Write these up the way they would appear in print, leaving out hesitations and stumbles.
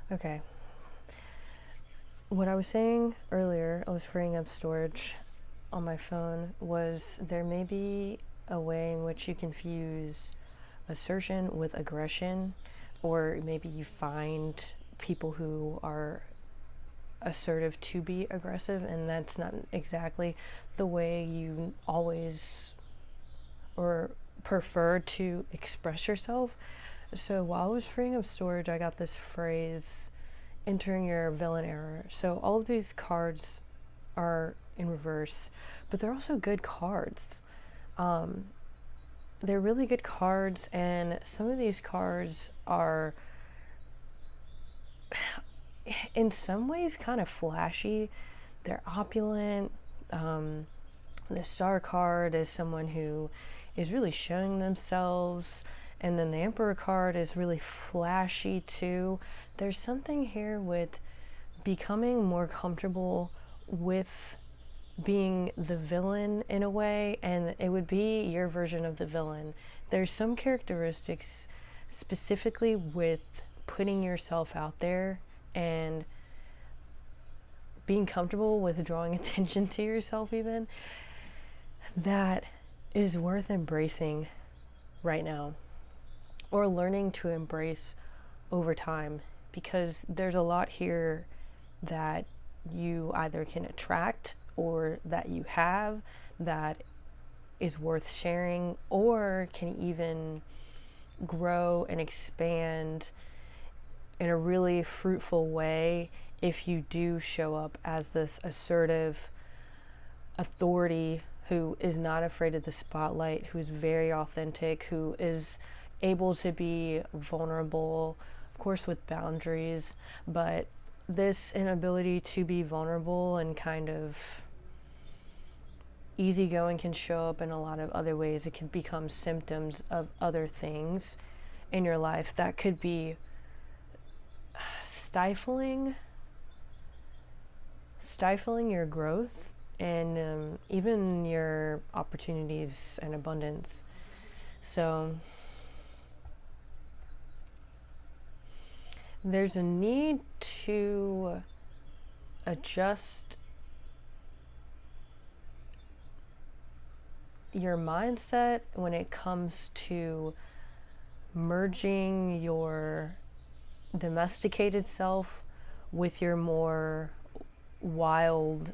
Okay. What I was saying earlier, I was freeing up storage on my phone, was there may be a way in which you confuse assertion with aggression, or maybe you find people who are assertive to be aggressive, and that's not exactly the way you always or prefer to express yourself. So while I was freeing up storage, I got this phrase, entering your villain era. So all of these cards are in reverse, but they're also good cards. Um, they're really good cards, and some of these cards are in some ways kind of flashy. They're opulent. The star card is someone who is really showing themselves, and then the emperor card is really flashy too. There's something here with becoming more comfortable with being the villain in a way, and it would be your version of the villain. There's some characteristics specifically with putting yourself out there and being comfortable with drawing attention to yourself, even, that is worth embracing right now, or learning to embrace over time, because there's a lot here that you either can attract or that you have that is worth sharing, or can even grow and expand in a really fruitful way if you do show up as this assertive authority who is not afraid of the spotlight, who's very authentic, who is able to be vulnerable, of course with boundaries, but this inability to be vulnerable and kind of easygoing can show up in a lot of other ways. It can become symptoms of other things in your life that could be stifling your growth and even your opportunities and abundance. So there's a need to adjust your mindset when it comes to merging your domesticated self with your more wild,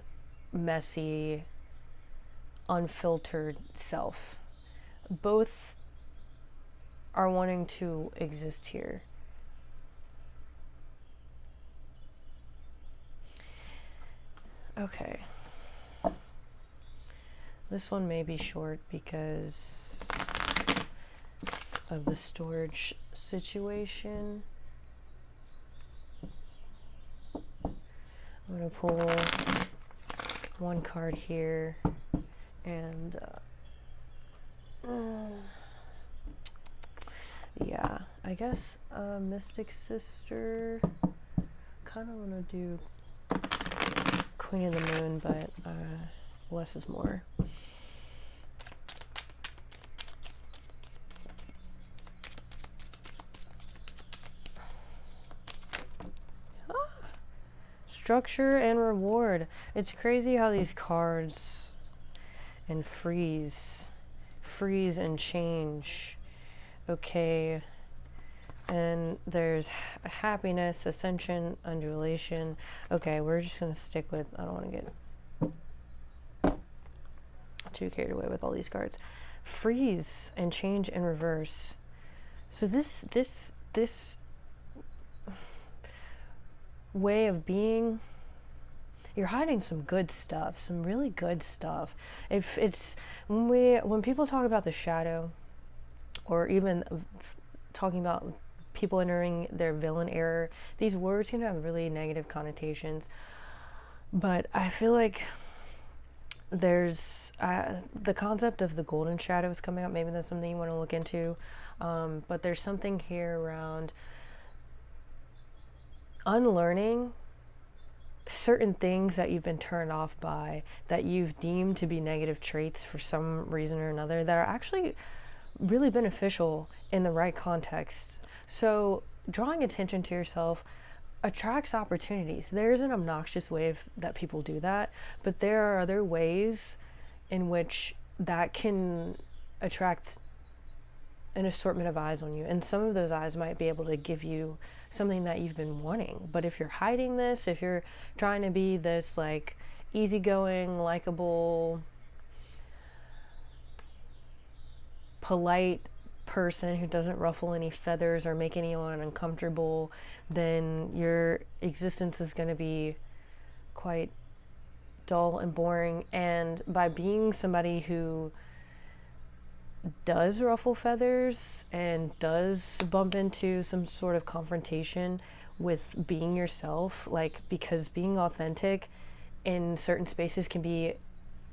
messy, unfiltered self. Both are wanting to exist here. Okay. This one may be short because of the storage situation. I'm going to pull one card here, and yeah, I guess Mystic Sister. Kind of want to do Queen of the Moon, but less is more. Structure and reward. It's crazy how these cards and freeze and change. Okay, and there's happiness, ascension, undulation. Okay, we're just gonna stick with, I don't want to get too carried away with all these cards. Freeze and change and reverse. So this way of being, you're hiding some good stuff, some really good stuff. If it's when people talk about the shadow, or even talking about people entering their villain era, these words can have really negative connotations. But I feel like there's the concept of the golden shadows coming up. Maybe that's something you want to look into. But there's something here around unlearning certain things that you've been turned off by, that you've deemed to be negative traits for some reason or another, that are actually really beneficial in the right context. So drawing attention to yourself, attracts opportunities. There's an obnoxious way that people do that, but there are other ways in which that can attract an assortment of eyes on you, and some of those eyes might be able to give you something that you've been wanting. But if you're hiding this, if you're trying to be this like easygoing, likable, polite person who doesn't ruffle any feathers or make anyone uncomfortable, then your existence is going to be quite dull and boring. And by being somebody who does ruffle feathers and does bump into some sort of confrontation with being yourself, like, because being authentic in certain spaces can be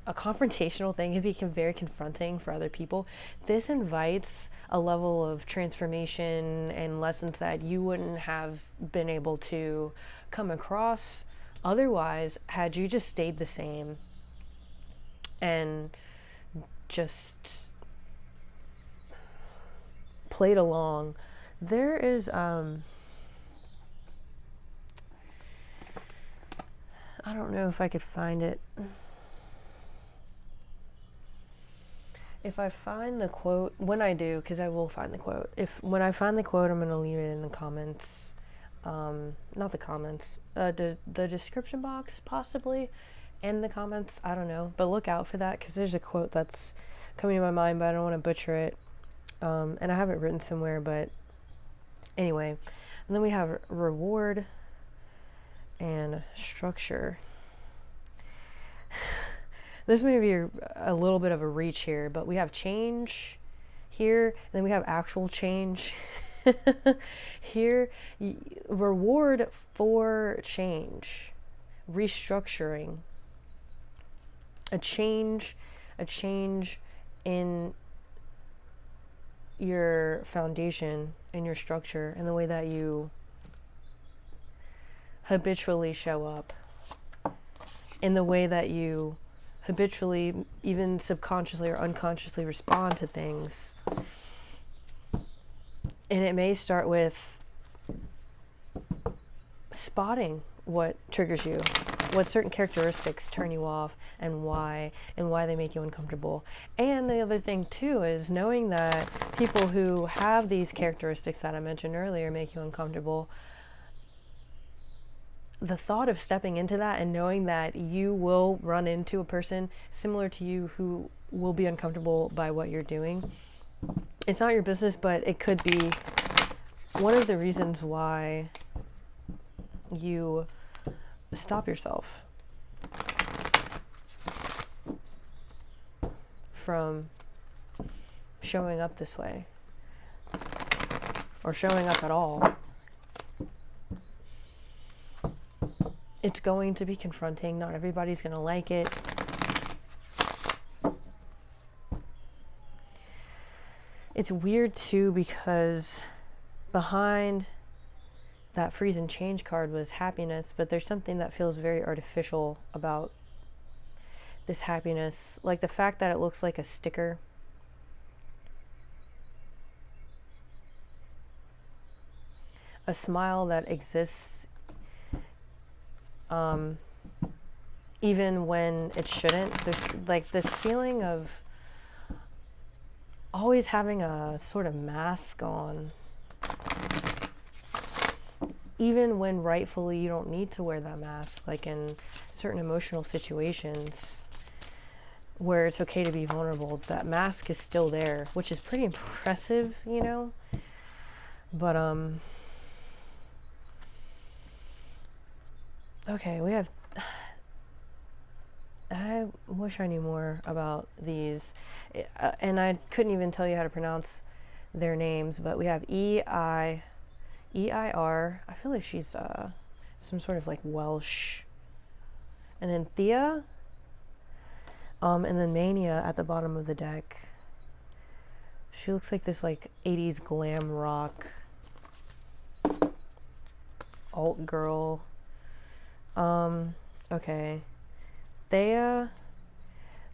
a confrontational thing, it can be very confronting for other people. This invites a level of transformation and lessons that you wouldn't have been able to come across otherwise had you just stayed the same and just played along. There is I don't know if I could find it. If I find the quote, when I do, because I will find the quote. When I find the quote, I'm going to leave it in the comments. Not the comments, the description box, possibly, and the comments. I don't know, but look out for that, because there's a quote that's coming to my mind, but I don't want to butcher it. And I have it written somewhere, but anyway. And then we have reward and structure. This may be a little bit of a reach here, but we have change here, and then we have actual change here. Reward for change, restructuring, a change in your foundation and your structure and the way that you habitually show up, in the way that you habitually, even subconsciously or unconsciously, respond to things. And it may start with spotting what triggers you, what certain characteristics turn you off, and why they make you uncomfortable. And the other thing too is knowing that people who have these characteristics that I mentioned earlier make you uncomfortable. The thought of stepping into that and knowing that you will run into a person similar to you who will be uncomfortable by what you're doing. It's not your business, but it could be one of the reasons why you stop yourself from showing up this way or showing up at all. It's going to be confronting. Not everybody's going to like it. It's weird too, because behind that freeze and change card was happiness, but there's something that feels very artificial about this happiness. Like the fact that it looks like a sticker. A smile that exists even when it shouldn't. There's like this feeling of always having a sort of mask on, even when rightfully you don't need to wear that mask, like in certain emotional situations where it's okay to be vulnerable. That mask is still there, which is pretty impressive, you know. But okay, we have, I wish I knew more about these, and I couldn't even tell you how to pronounce their names, but we have EIR. I feel like she's some sort of like Welsh. And then Thea, and then Mania at the bottom of the deck. She looks like this like 80s glam rock alt girl. Okay. Thea,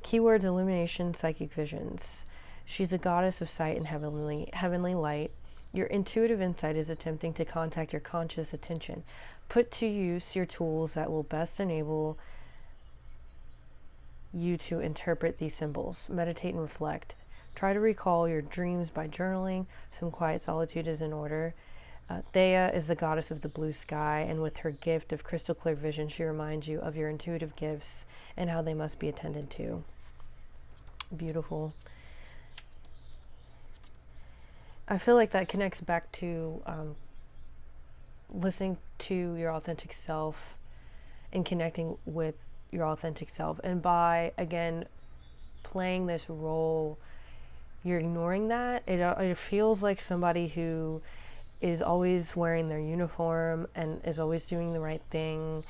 keywords: illumination, psychic visions. She's a goddess of sight and heavenly light. Your intuitive insight is attempting to contact your conscious attention. Put to use your tools that will best enable you to interpret these symbols. Meditate and reflect. Try to recall your dreams by journaling. Some quiet solitude is in order. Thea is the goddess of the blue sky, and with her gift of crystal clear vision, she reminds you of your intuitive gifts and how they must be attended to. Beautiful. I feel like that connects back to listening to your authentic self and connecting with your authentic self. And by, again, playing this role, you're ignoring that. It feels like somebody who is always wearing their uniform and is always doing the right thing,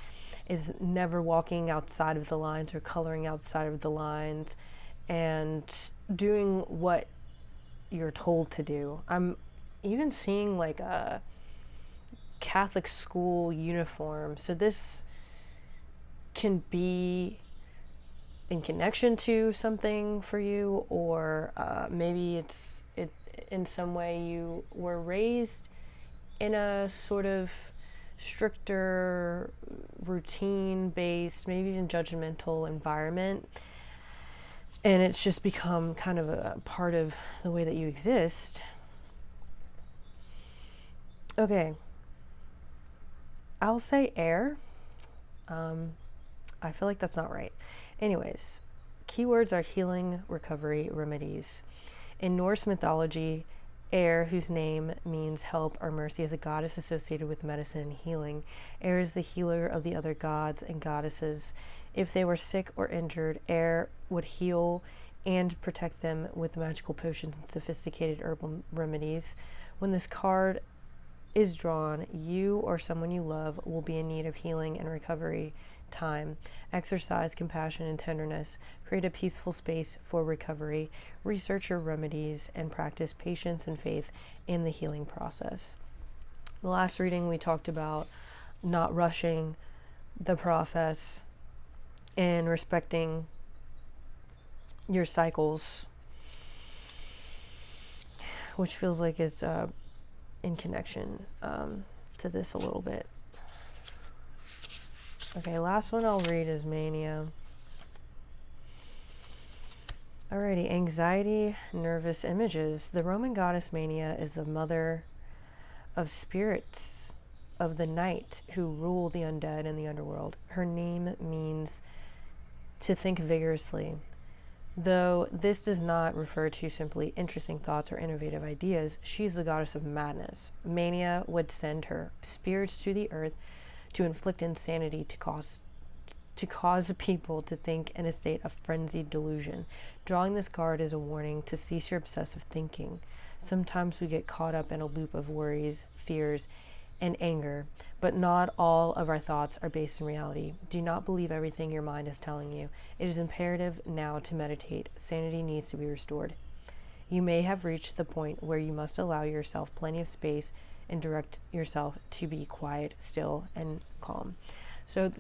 is never walking outside of the lines or coloring outside of the lines, and doing what you're told to do. I'm even seeing like a Catholic school uniform. So this can be in connection to something for you, or maybe it's in some way you were raised in a sort of stricter, routine-based, maybe even judgmental environment, and it's just become kind of a part of the way that you exist. Okay, I'll say air. I feel like that's not right. Anyways, keywords are healing, recovery, remedies. In Norse mythology, Air, whose name means help or mercy, is a goddess associated with medicine and healing. Air is the healer of the other gods and goddesses. If they were sick or injured, Air would heal and protect them with magical potions and sophisticated herbal remedies. When this card is drawn, you or someone you love will be in need of healing and recovery time. Exercise compassion and tenderness. Create a peaceful space for recovery. Research your remedies and practice patience and faith in the healing process. The last reading we talked about not rushing the process and respecting your cycles, which feels like it's in connection to this a little bit. Okay, last one I'll read is Mania. Alrighty, anxiety, nervous images. The Roman goddess Mania is the mother of spirits of the night who rule the undead and the underworld. Her name means to think vigorously. Though this does not refer to simply interesting thoughts or innovative ideas, she is the goddess of madness. Mania would send her spirits to the earth to inflict insanity, to cause people to think in a state of frenzied delusion. Drawing this card is a warning to cease your obsessive thinking. Sometimes we get caught up in a loop of worries, fears, and anger, but not all of our thoughts are based in reality. Do not believe everything your mind is telling you. It is imperative now to meditate. Sanity needs to be restored. You may have reached the point where you must allow yourself plenty of space and direct yourself to be quiet, still, and calm. So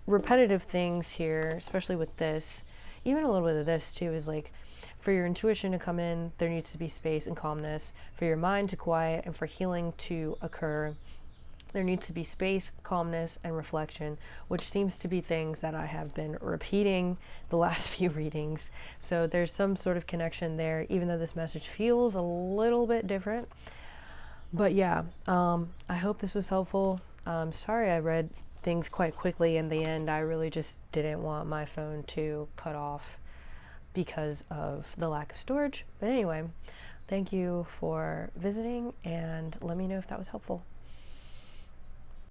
repetitive things here, especially with this, even a little bit of this too, is like for your intuition to come in, there needs to be space and calmness. For your mind to quiet and for healing to occur, there needs to be space, calmness, and reflection, which seems to be things that I have been repeating the last few readings. So there's some sort of connection there, even though this message feels a little bit different. But yeah, I hope this was helpful. Sorry I read things quite quickly in the end. I really just didn't want my phone to cut off because of the lack of storage. But anyway, thank you for visiting, and let me know if that was helpful.